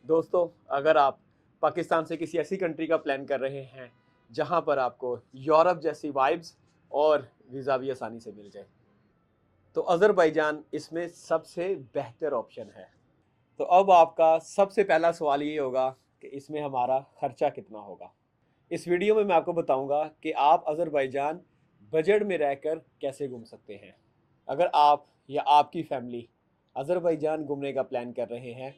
दोस्तों, अगर आप पाकिस्तान से किसी ऐसी कंट्री का प्लान कर रहे हैं जहां पर आपको यूरोप जैसी वाइब्स और वीज़ा भी आसानी से मिल जाए, तो अज़रबैजान इसमें सबसे बेहतर ऑप्शन है। तो अब आपका सबसे पहला सवाल ये होगा कि इसमें हमारा खर्चा कितना होगा। इस वीडियो में मैं आपको बताऊंगा कि आप अज़रबैजान बजट में रहकर कैसे घूम सकते हैं। अगर आप या आपकी फैमिली अज़रबैजान घूमने का प्लान कर रहे हैं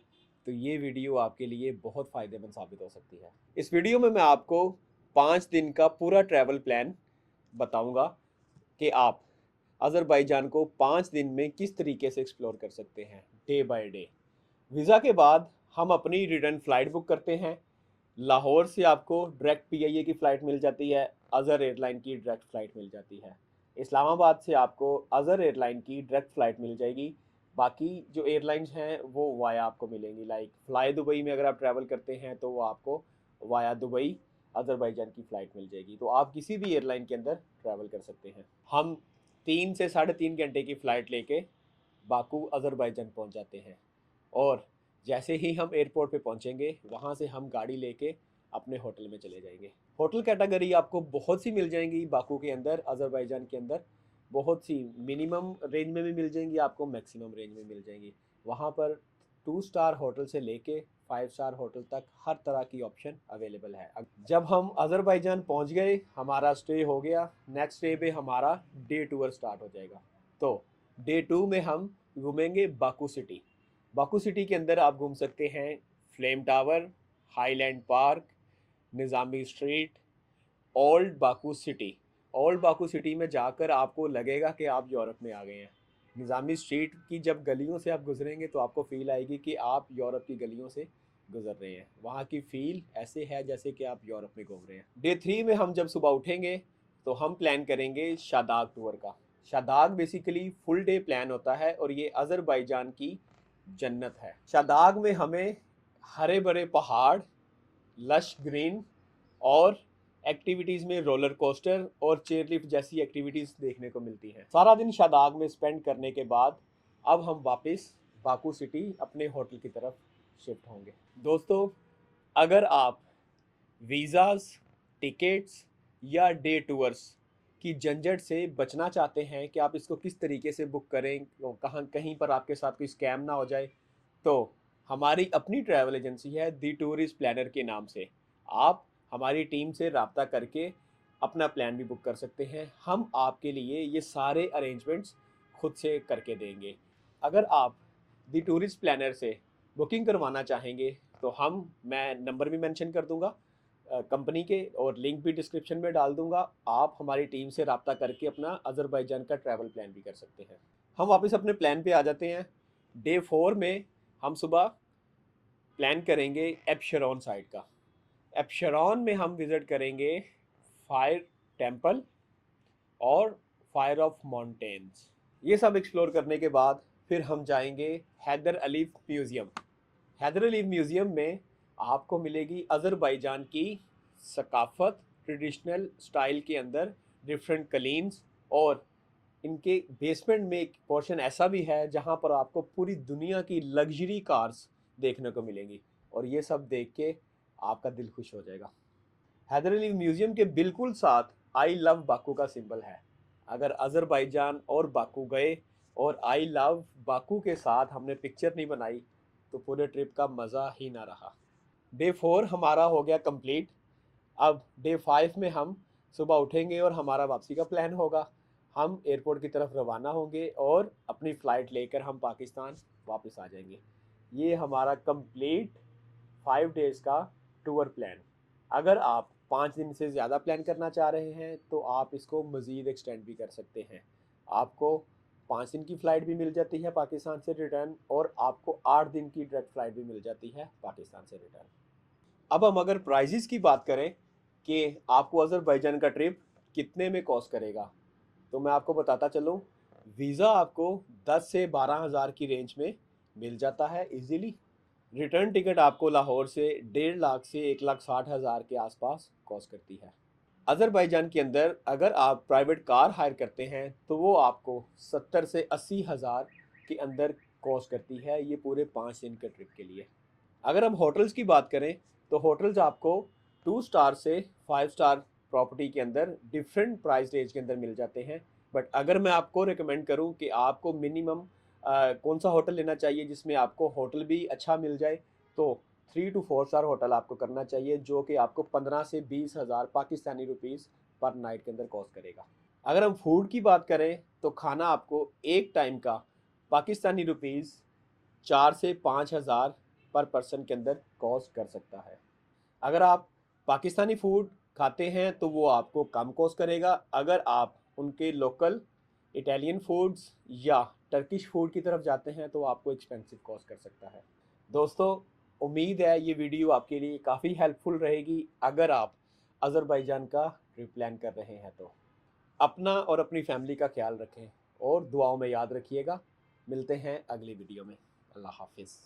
तो ये वीडियो आपके लिए बहुत फ़ायदेमंद साबित हो सकती है। इस वीडियो में मैं आपको 5 दिन का पूरा ट्रैवल प्लान बताऊंगा कि आप अज़रबैजान को 5 दिन में किस तरीके से एक्सप्लोर कर सकते हैं, डे बाय डे। वीज़ा के बाद हम अपनी रिटर्न फ़्लाइट बुक करते हैं। लाहौर से आपको डायरेक्ट पीआईए की फ़्लाइट मिल जाती है, अज़र एयरलाइन की डायरेक्ट फ़्लाइट मिल जाती है। इस्लामाबाद से आपको अज़र एयरलाइन की डायरेक्ट फ़्लाइट मिल जाएगी। बाकी जो एयरलाइंस हैं वो वाया आपको मिलेंगी, लाइक फ़्लाई दुबई में अगर आप ट्रैवल करते हैं तो वो आपको वाया दुबई अज़रबैजान की फ़्लाइट मिल जाएगी। तो आप किसी भी एयरलाइन के अंदर ट्रैवल कर सकते हैं। हम 3 से 3.5 घंटे की फ़्लाइट लेके बाकू अज़रबैजान पहुंच जाते हैं और जैसे ही हम एयरपोर्ट पे पहुंचेंगे वहां से हम गाड़ी लेके अपने होटल में चले जाएंगे। होटल कैटेगरी आपको बहुत सी मिल जाएंगी बाकू के अंदर, अज़रबैजान के अंदर बहुत सी मिनिमम रेंज में भी मिल जाएंगी, आपको मैक्सिमम रेंज में मिल जाएंगी। वहाँ पर 2 स्टार होटल से लेके 5 स्टार होटल तक हर तरह की ऑप्शन अवेलेबल है। जब हम अज़रबैजान पहुँच गए, हमारा स्टे हो गया, नेक्स्ट डे पे हमारा डे टूर स्टार्ट हो जाएगा। तो डे 2 में हम घूमेंगे बाकू सिटी। बाकू सिटी के अंदर आप घूम सकते हैं Flame Tower, Highland Park, Nizami Street, Old Baku City. Old Baku City में जाकर आपको लगेगा कि आप यूरोप में आ गए हैं। निज़ामी स्ट्रीट की जब गलियों से आप गुजरेंगे तो आपको फील आएगी कि आप यूरोप की गलियों से गुजर रहे हैं। वहाँ की फील ऐसे है जैसे कि आप यूरोप में घूम रहे हैं। डे 3 में हम जब सुबह उठेंगे तो हम प्लान करेंगे शादाग टूर का। शादाग बेसिकली फुल डे प्लान होता है और ये अज़रबैजान की जन्नत है। शादाग में हमें हरे भरे पहाड़, लश ग्रीन और एक्टिविटीज़ में रोलर कोस्टर और चेयर लिफ्ट जैसी एक्टिविटीज़ देखने को मिलती हैं। सारा दिन शादाग में स्पेंड करने के बाद अब हम वापस बाकू सिटी अपने होटल की तरफ शिफ्ट होंगे। दोस्तों, अगर आप वीज़ाज़, टिकट्स या डे टूर्स की झंझट से बचना चाहते हैं कि आप इसको किस तरीके से बुक करें, कहाँ कहीं पर आपके साथ कोई स्कैम ना हो जाए, तो हमारी अपनी ट्रैवल एजेंसी है दी टूरिस्ट प्लानर के नाम से। आप हमारी टीम से रब्ता करके अपना प्लान भी बुक कर सकते हैं। हम आपके लिए ये सारे अरेंजमेंट्स खुद से करके देंगे। अगर आप दी टूरिस्ट प्लानर से बुकिंग करवाना चाहेंगे तो मैं नंबर भी मेंशन कर दूंगा कंपनी के, और लिंक भी डिस्क्रिप्शन में डाल दूंगा। आप हमारी टीम से रब्ता करके अपना अज़रबैजान का ट्रैवल प्लान भी कर सकते हैं। हम वापस अपने प्लान पे आ जाते हैं। डे 4 में हम सुबह प्लान करेंगे एबशरॉन साइड का। एबशरॉन में हम विज़िट करेंगे फायर टेम्पल और फायर ऑफ माउंटेन्स। ये सब एक्सप्लोर करने के बाद फिर हम जाएंगे हैदर अलीफ म्यूज़ियम। हैदर अलीफ म्यूज़ियम में आपको मिलेगी अज़रबैजान की सकाफ़त, ट्रेडिशनल स्टाइल के अंदर डिफरेंट कलीन्स, और इनके बेसमेंट में एक पोर्शन ऐसा भी है जहां पर आपको पूरी दुनिया की लग्जरी कार्स देखने को मिलेंगी और ये सब देख के आपका दिल खुश हो जाएगा। हैदर अली म्यूजियम के बिल्कुल साथ आई लव बाकू का सिंबल है। अगर अज़रबैजान और बाकू गए और आई लव बाकू के साथ हमने पिक्चर नहीं बनाई तो पूरे ट्रिप का मज़ा ही ना रहा। डे 4 हमारा हो गया कंप्लीट। अब डे 5 में हम सुबह उठेंगे और हमारा वापसी का प्लान होगा। हम एयरपोर्ट की तरफ रवाना होंगे और अपनी फ़्लाइट लेकर हम पाकिस्तान वापस आ जाएंगे। ये हमारा कंप्लीट 5 डेज़ का टूर प्लान। अगर आप 5 दिन से ज़्यादा प्लान करना चाह रहे हैं तो आप इसको मज़ीद एक्सटेंड भी कर सकते हैं। आपको 5 दिन की फ़्लाइट भी मिल जाती है पाकिस्तान से रिटर्न, और आपको 8 दिन की डायरेक्ट फ़्लाइट भी मिल जाती है पाकिस्तान से रिटर्न। अब हम अगर प्राइजेस की बात करें कि आपको अज़रबैजान का ट्रिप कितने में कॉस्ट करेगा, तो मैं आपको बताता चलूँ। वीज़ा आपको 10 से 12 हज़ार की रेंज में मिल जाता है इजीली। रिटर्न टिकट आपको लाहौर से 1.5 लाख से 1,60,000 के आसपास कॉस्ट करती है। अज़रबैजान के अंदर अगर आप प्राइवेट कार हायर करते हैं तो वो आपको 70 से 80 हज़ार के अंदर कॉस्ट करती है, ये पूरे 5 दिन के ट्रिप के लिए। अगर हम होटल्स की बात करें तो होटल्स आपको 2 स्टार से 5 स्टार प्रॉपर्टी के अंदर डिफरेंट प्राइस रेंज के अंदर मिल जाते हैं। बट अगर मैं आपको रिकमेंड करूं कि आपको मिनिमम कौन सा होटल लेना चाहिए जिसमें आपको होटल भी अच्छा मिल जाए, तो 3 to 4 स्टार होटल आपको करना चाहिए, जो कि आपको 15 से 20 हज़ार पाकिस्तानी रुपीज़ पर नाइट के अंदर कॉस्ट करेगा। अगर हम फूड की बात करें तो खाना आपको एक टाइम का पाकिस्तानी रुपीज़ 4 से 5 हज़ार पर पर्सन के अंदर कॉस्ट कर सकता है। अगर आप पाकिस्तानी फूड खाते हैं तो वो आपको कम कॉस्ट करेगा। अगर आप उनके लोकल इटालियन फूड्स या टर्किश फूड की तरफ जाते हैं तो आपको एक्सपेंसिव कॉस्ट कर सकता है। दोस्तों, उम्मीद है ये वीडियो आपके लिए काफ़ी हेल्पफुल रहेगी अगर आप अज़रबैजान का ट्रिप प्लान कर रहे हैं तो। अपना और अपनी फैमिली का ख्याल रखें और दुआओं में याद रखिएगा। मिलते हैं अगली वीडियो में। अल्लाह हाफिज़।